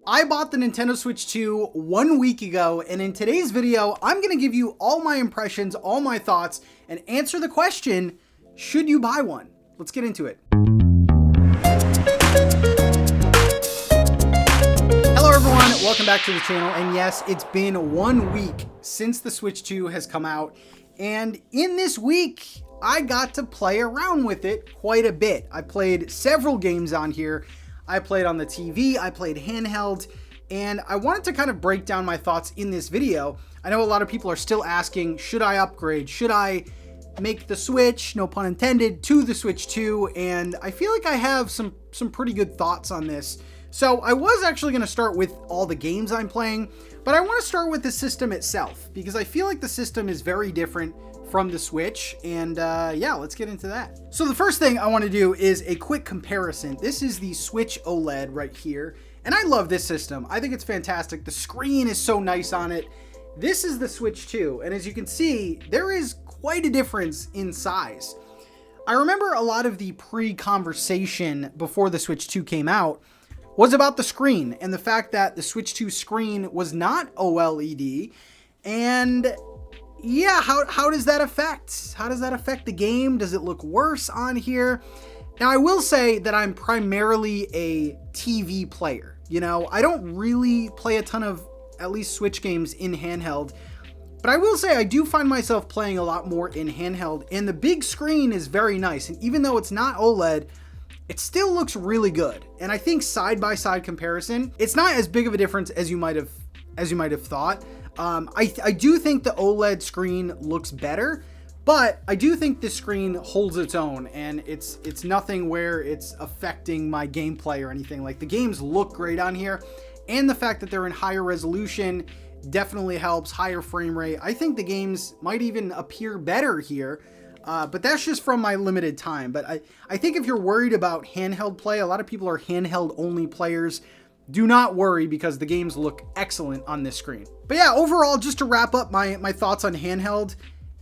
I bought the Nintendo Switch 2 1 week ago, and in today's video, I'm going to give you all my impressions, all my thoughts, and answer the question, should you buy one? Let's get into it. Hello everyone, welcome back to the channel, and yes, it's been 1 week since the Switch 2 has come out, and in this week, I got to play around with it quite a bit. I played several games on here. I played on the TV, I played handheld, and I wanted to kind of break down my thoughts in this video. I know a lot of people are still asking, should I upgrade? Should I make the Switch, no pun intended, to the Switch 2? And I feel like I have some pretty good thoughts on this. So I was actually going to start with all the games I'm playing, but I want to start with the system itself, because I feel like the system is very different from the Switch, and yeah, let's get into that. So the first thing I want to do is a quick comparison. This is the Switch OLED right here, and I love this system. I think it's fantastic. The screen is so nice on it. This is the Switch 2, and as you can see, there is quite a difference in size. I remember a lot of the pre-conversation before the Switch 2 came out was about the screen, and the fact that the Switch 2 screen was not OLED, and yeah, how does that affect? How does that affect the game? Does it look worse on here? Now, I will say that I'm primarily a TV player. You know, I don't really play a ton of, at least Switch games in handheld, but I will say I do find myself playing a lot more in handheld, and the big screen is very nice. And even though it's not OLED, it still looks really good. And I think side-by-side comparison, it's not as big of a difference as you might have thought. I do think the OLED screen looks better, but I do think this screen holds its own, and it's nothing where it's affecting my gameplay or anything. Like, the games look great on here, and the fact that they're in higher resolution definitely helps. Higher frame rate. I think the games might even appear better here, but that's just from my limited time. But I think if you're worried about handheld play, a lot of people are handheld only players. Do not worry, because the games look excellent on this screen. But yeah, overall, just to wrap up my thoughts on handheld,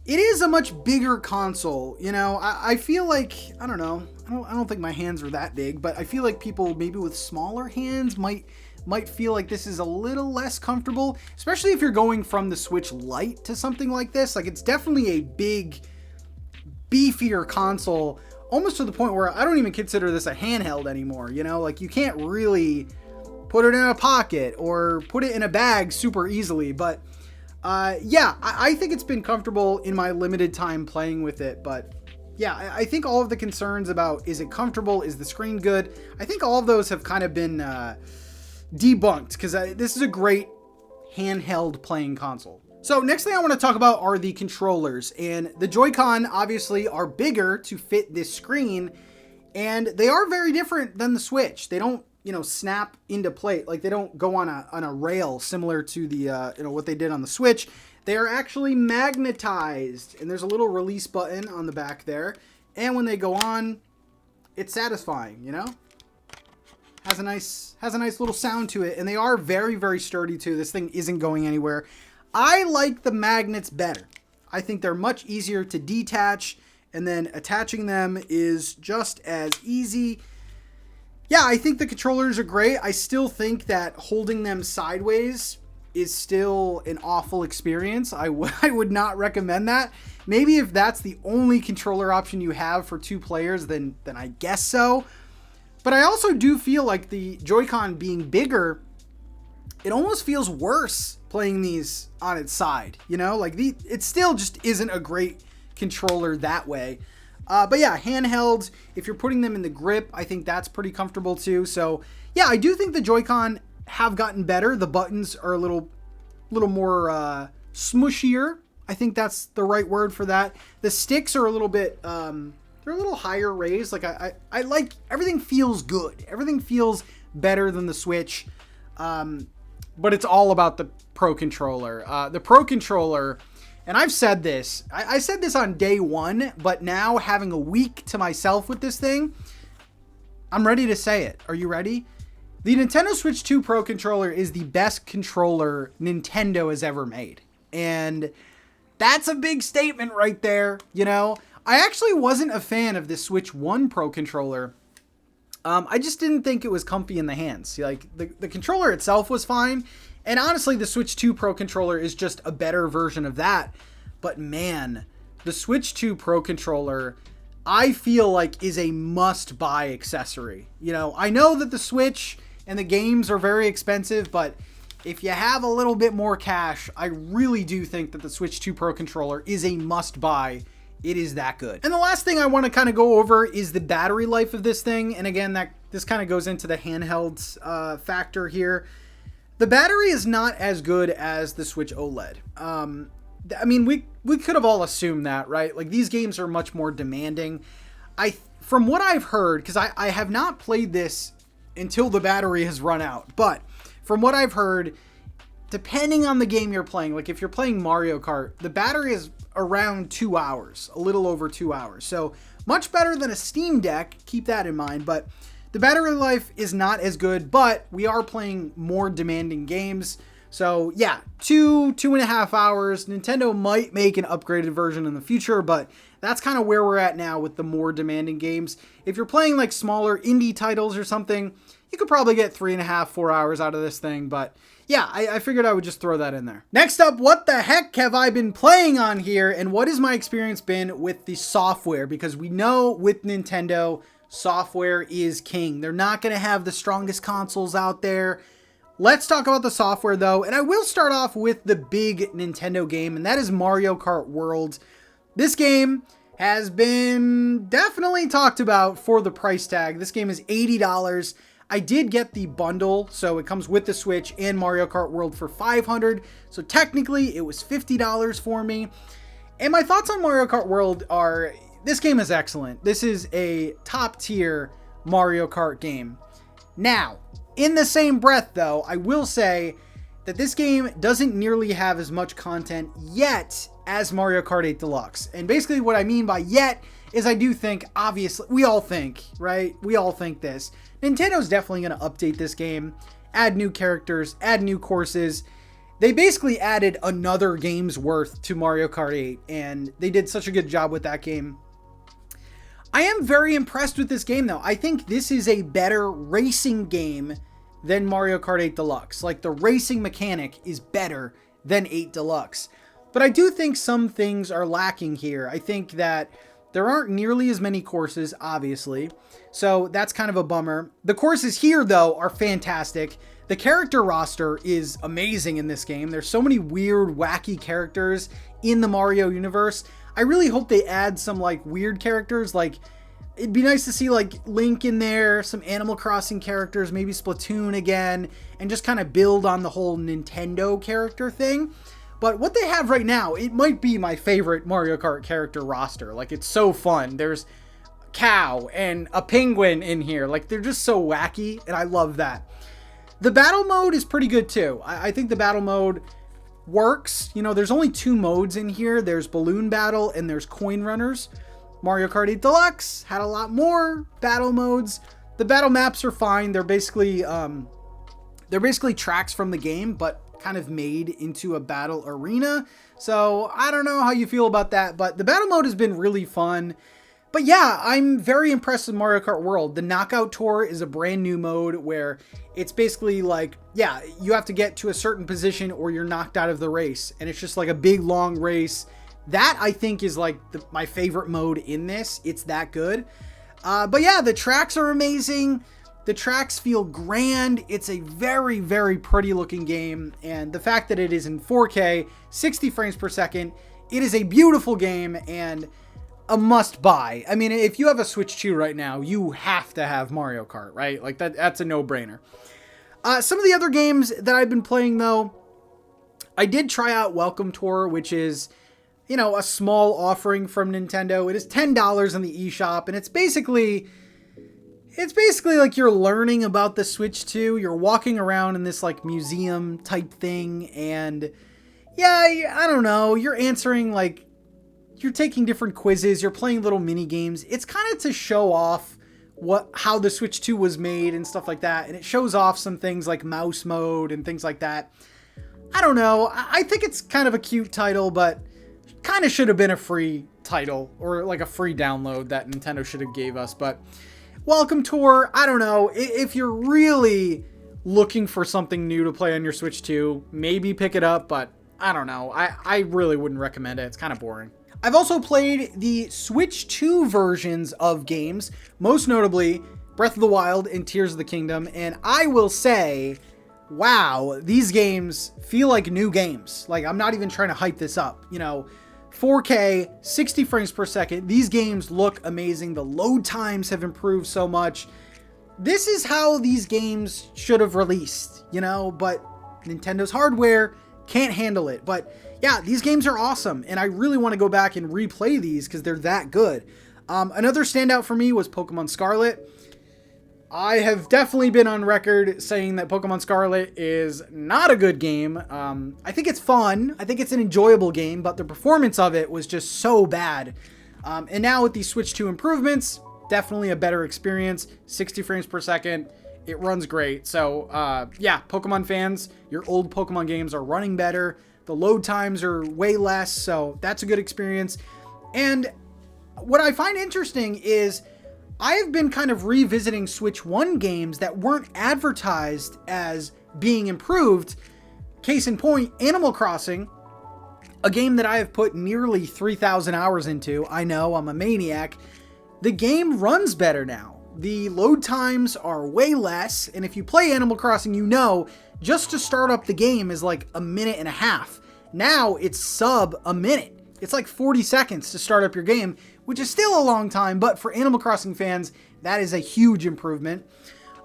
it is a much bigger console. You know, I feel like, I don't know, I don't think my hands are that big, but I feel like people maybe with smaller hands might feel like this is a little less comfortable, especially if you're going from the Switch Lite to something like this. Like, it's definitely a big, beefier console, almost to the point where I don't even consider this a handheld anymore. You know, like, you can't really put it in a pocket or put it in a bag super easily. But yeah, I think it's been comfortable in my limited time playing with it. But yeah, I think all of the concerns about, is it comfortable, is the screen good, I think all of those have kind of been debunked, because this is a great handheld playing console. So next thing I want to talk about are the controllers, and the Joy-Con obviously are bigger to fit this screen, and they are very different than the Switch. They don't, you know, snap into plate. Like, they don't go on a rail similar to the, you know, what they did on the Switch. They are actually magnetized, and there's a little release button on the back there. And when they go on, it's satisfying, you know? Has a nice little sound to it, and they are very, very sturdy too. This thing isn't going anywhere. I like the magnets better. I think they're much easier to detach, and then attaching them is just as easy. Yeah, I think the controllers are great. I still think that holding them sideways is still an awful experience. I would not recommend that. Maybe if that's the only controller option you have for two players, then I guess so. But I also do feel like the Joy-Con being bigger, it almost feels worse playing these on its side. You know, like, it still just isn't a great controller that way. But yeah, handheld, if you're putting them in the grip, I think that's pretty comfortable too. So yeah, I do think the Joy-Con have gotten better. The buttons are a little more smushier. I think that's the right word for that. The sticks are a little bit, they're a little higher raised. Like, I like, everything feels good. Everything feels better than the Switch. But it's all about the Pro Controller. The Pro Controller, and I've said this, I said this on day one, but now having a week to myself with this thing, I'm ready to say it. Are you ready? The Nintendo Switch 2 Pro Controller is the best controller Nintendo has ever made. And that's a big statement right there, you know? I actually wasn't a fan of the Switch 1 Pro Controller I just didn't think it was comfy in the hands. Like the controller itself was fine. And honestly, the Switch 2 Pro controller is just a better version of that. But man, the Switch 2 Pro controller, I feel like is a must-buy accessory. You know, I know that the Switch and the games are very expensive, but if you have a little bit more cash, I really do think that the Switch 2 Pro controller is a must-buy. It is that good. And the last thing I want to kind of go over is the battery life of this thing. And again, this kind of goes into the handheld factor here. The battery is not as good as the Switch OLED. I mean, we could have all assumed that, right? Like, these games are much more demanding. From what I've heard, because I have not played this until the battery has run out, but from what I've heard, depending on the game you're playing, like if you're playing Mario Kart, the battery is around 2 hours, a little over 2 hours. So much better than a Steam Deck, keep that in mind, but the battery life is not as good, but we are playing more demanding games. So yeah, 2.5 hours. Nintendo might make an upgraded version in the future, but that's kind of where we're at now with the more demanding games. If you're playing like smaller indie titles or something, you could probably get 3.5, 4 hours out of this thing, but yeah, I figured I would just throw that in there. Next up, what the heck have I been playing on here, and what has my experience been with the software? Because we know with Nintendo, software is king. They're not going to have the strongest consoles out there. Let's talk about the software though, and I will start off with the big Nintendo game, and that is Mario Kart World. This game has been definitely talked about for the price tag. This game is $80. I did get the bundle, so it comes with the Switch and Mario Kart World for $500. So technically, it was $50 for me. And my thoughts on Mario Kart World are, this game is excellent. This is a top tier Mario Kart game. Now, in the same breath though, I will say that this game doesn't nearly have as much content yet as Mario Kart 8 Deluxe. And basically what I mean by yet is I do think, obviously, we all think, right? We all think this. Nintendo's definitely going to update this game, add new characters, add new courses. They basically added another game's worth to Mario Kart 8, and they did such a good job with that game. I am very impressed with this game, though. I think this is a better racing game than Mario Kart 8 Deluxe. Like, the racing mechanic is better than 8 Deluxe. But I do think some things are lacking here. I think that there aren't nearly as many courses, obviously. So that's kind of a bummer. The courses here, though, are fantastic. The character roster is amazing in this game. There's so many weird, wacky characters in the Mario universe. I really hope they add some, like, weird characters. Like, it'd be nice to see, like, Link in there, some Animal Crossing characters, maybe Splatoon again, and just kind of build on the whole Nintendo character thing. But what they have right now, it might be my favorite Mario Kart character roster. Like, it's so fun. There's a cow and a penguin in here. Like, they're just so wacky, and I love that. The battle mode is pretty good, too. I think the battle mode works. You know, there's only 2 modes in here. There's Balloon Battle and there's Coin Runners. Mario Kart 8 Deluxe had a lot more battle modes. The battle maps are fine. They're basically tracks from the game, but kind of made into a battle arena. So I don't know how you feel about that, but the battle mode has been really fun. But yeah, I'm very impressed with Mario Kart World. The Knockout Tour is a brand new mode where it's basically like, yeah, you have to get to a certain position or you're knocked out of the race. And it's just like a big long race. That I think is like my favorite mode in this. It's that good. But yeah, the tracks are amazing. The tracks feel grand. It's a very, very pretty looking game. And the fact that it is in 4K, 60 frames per second, it is a beautiful game and a must buy. I mean, if you have a Switch 2 right now, you have to have Mario Kart, right? Like that's a no-brainer. Some of the other games that I've been playing though, I did try out Welcome Tour, which is, you know, a small offering from Nintendo. It is $10 in the eShop, and it's basically like you're learning about the Switch 2. You're walking around in this like museum type thing, and yeah, I don't know. You're answering like, you're taking different quizzes. You're playing little mini games. It's kind of to show off how the Switch 2 was made and stuff like that. And it shows off some things like mouse mode and things like that. I don't know. I think it's kind of a cute title, but kind of should have been a free title or like a free download that Nintendo should have gave us. But Welcome Tour, I don't know. If you're really looking for something new to play on your Switch 2, maybe pick it up, but I don't know. I really wouldn't recommend it. It's kind of boring. I've also played the Switch 2 versions of games, most notably Breath of the Wild and Tears of the Kingdom, and I will say, wow, these games feel like new games. Like, I'm not even trying to hype this up. 4K, 60 frames per second. These games look amazing. The load times have improved so much. This is how these games should have released, but Nintendo's hardware can't handle it. But yeah, these games are awesome, and I really want to go back and replay these because they're that good. Another standout for me was Pokemon Scarlet. I have definitely been on record saying that Pokemon Scarlet is not a good game. I think it's fun. I think it's an enjoyable game, but the performance of it was just so bad. And now with these Switch 2 improvements, definitely a better experience. 60 frames per second. It runs great. So yeah, Pokemon fans, your old Pokemon games are running better. The load times are way less, so that's a good experience. And what I find interesting is I have been kind of revisiting Switch 1 games that weren't advertised as being improved. Case in point, Animal Crossing, a game that I have put nearly 3,000 hours into. I know, I'm a maniac. The game runs better now. The load times are way less, and if you play Animal Crossing, just to start up the game is like a minute and a half. Now it's sub a minute. It's like 40 seconds to start up your game, which is still a long time, but for Animal Crossing fans, that is a huge improvement.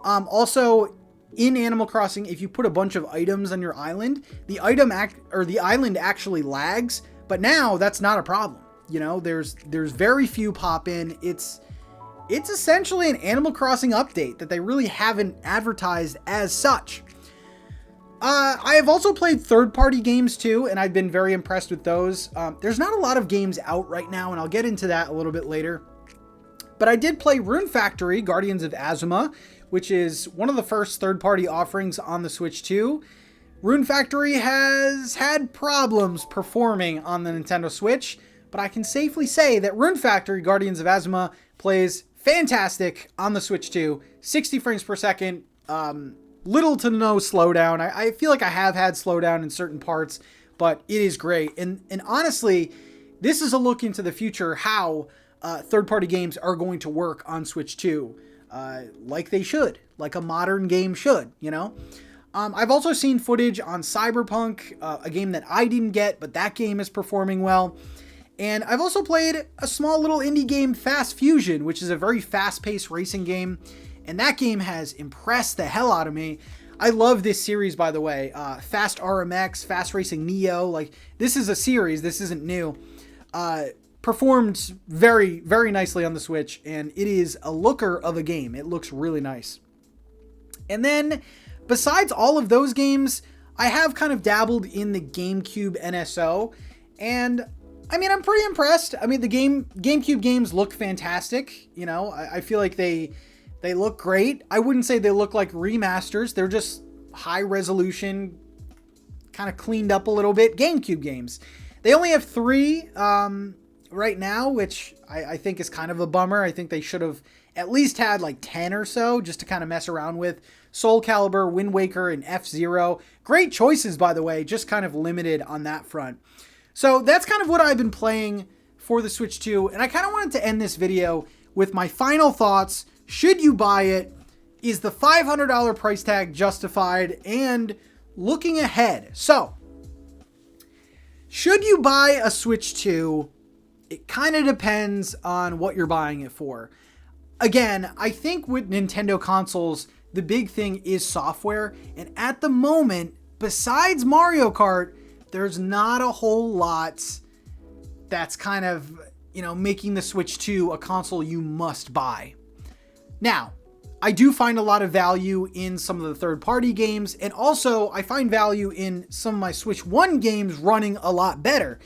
Also, in Animal Crossing, if you put a bunch of items on your island, the island actually lags, but now that's not a problem. There's very few pop in. It's essentially an Animal Crossing update that they really haven't advertised as such. I have also played third-party games too, and I've been very impressed with those. There's not a lot of games out right now, and I'll get into that a little bit later. But I did play Rune Factory, Guardians of Azuma, which is one of the first third-party offerings on the Switch 2. Rune Factory has had problems performing on the Nintendo Switch, but I can safely say that Rune Factory, Guardians of Azuma, plays fantastic on the Switch 2. 60 frames per second, little to no slowdown. I feel like I have had slowdown in certain parts, but it is great. And honestly, this is a look into the future, how third-party games are going to work on Switch 2, like they should, like a modern game should, I've also seen footage on Cyberpunk, a game that I didn't get, but that game is performing well. And I've also played a small little indie game, Fast Fusion, which is a very fast-paced racing game. And that game has impressed the hell out of me. I love this series, by the way. Fast RMX, Fast Racing Neo. Like, this is a series. This isn't new. Performed very, very nicely on the Switch. And it is a looker of a game. It looks really nice. And then, besides all of those games, I have kind of dabbled in the GameCube NSO. And I'm pretty impressed. The GameCube games look fantastic. I feel like they look great. I wouldn't say they look like remasters. They're just high resolution, kind of cleaned up a little bit GameCube games. They only have 3 right now, which I think is kind of a bummer. I think they should have at least had like 10 or so just to kind of mess around with. Soul Calibur, Wind Waker, and F-Zero. Great choices, by the way, just kind of limited on that front. So that's kind of what I've been playing for the Switch 2. And I kind of wanted to end this video with my final thoughts. Should you buy it? Is the $500 price tag justified? And looking ahead. So, should you buy a Switch 2? It kind of depends on what you're buying it for. Again, I think with Nintendo consoles, the big thing is software. And at the moment, besides Mario Kart, there's not a whole lot that's kind of, making the Switch 2 a console you must buy. Now, I do find a lot of value in some of the third-party games, and also I find value in some of my Switch 1 games running a lot better.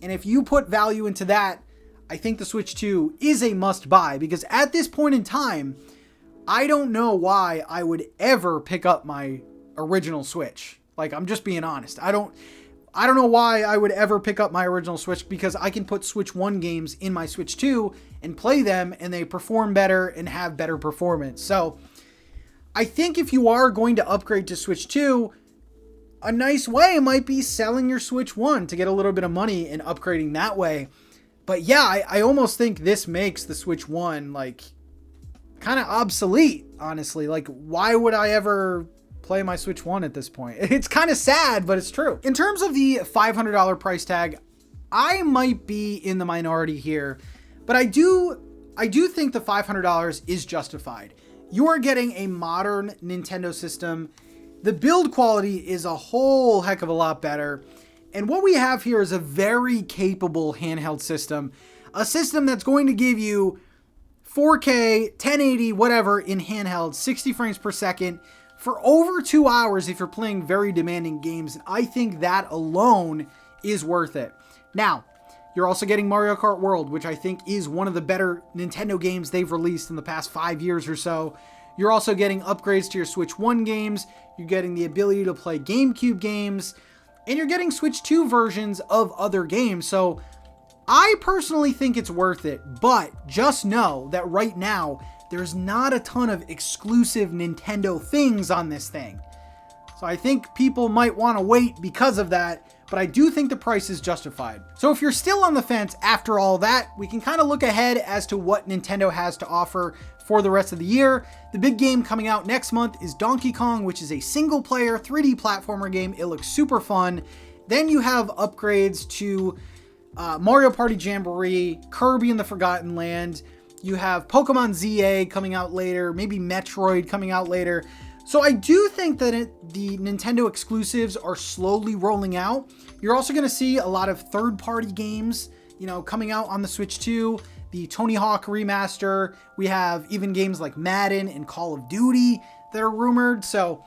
And if you put value into that, I think the Switch 2 is a must-buy, because at this point in time, I don't know why I would ever pick up my original Switch. Like, I'm just being honest. I don't know why I would ever pick up my original Switch, because I can put Switch 1 games in my Switch 2 and play them, and they perform better and have better performance. So I think if you are going to upgrade to Switch 2, a nice way might be selling your Switch 1 to get a little bit of money and upgrading that way. But yeah, I almost think this makes the Switch 1 like kind of obsolete, honestly. Like, why would I ever play my Switch 1 at this point? It's kind of sad, but it's true. In terms of the $500 price tag, I might be in the minority here, but I do think the $500 is justified. You are getting a modern Nintendo system. The build quality is a whole heck of a lot better. And what we have here is a very capable handheld system, a system that's going to give you 4K, 1080, whatever in handheld, 60 frames per second, for over 2 hours if you're playing very demanding games. And I think that alone is worth it. Now, you're also getting Mario Kart World, which I think is one of the better Nintendo games they've released in the past 5 years or so. You're also getting upgrades to your Switch 1 games. You're getting the ability to play GameCube games. And you're getting Switch 2 versions of other games. So I personally think it's worth it. But just know that right now, there's not a ton of exclusive Nintendo things on this thing. So I think people might want to wait because of that, but I do think the price is justified. So if you're still on the fence after all that, we can kind of look ahead as to what Nintendo has to offer for the rest of the year. The big game coming out next month is Donkey Kong, which is a single player 3D platformer game. It looks super fun. Then you have upgrades to Mario Party Jamboree, Kirby and the Forgotten Land. You have Pokemon ZA coming out later, maybe Metroid coming out later. So I do think that the Nintendo exclusives are slowly rolling out. You're also going to see a lot of third-party games, coming out on the Switch 2. The Tony Hawk remaster. We have even games like Madden and Call of Duty that are rumored. So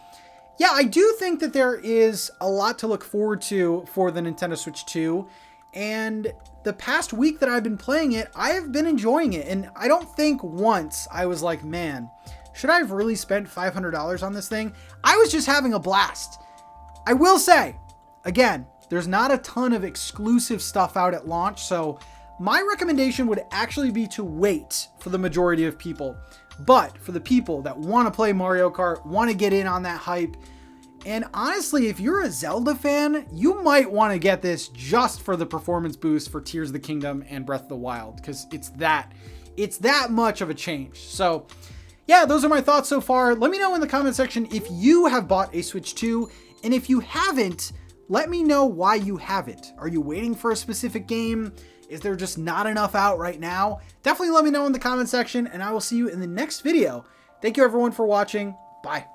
yeah, I do think that there is a lot to look forward to for the Nintendo Switch 2. And the past week that I've been playing it, I have been enjoying it. And I don't think once I was like, man, should I have really spent $500 on this thing? I was just having a blast. I will say, again, there's not a ton of exclusive stuff out at launch. So my recommendation would actually be to wait for the majority of people. But for the people that want to play Mario Kart, want to get in on that hype, and honestly, if you're a Zelda fan, you might want to get this just for the performance boost for Tears of the Kingdom and Breath of the Wild, because it's that much of a change. So yeah, those are my thoughts so far. Let me know in the comment section if you have bought a Switch 2, and if you haven't, let me know why you haven't. Are you waiting for a specific game? Is there just not enough out right now? Definitely let me know in the comment section, and I will see you in the next video. Thank you everyone for watching. Bye.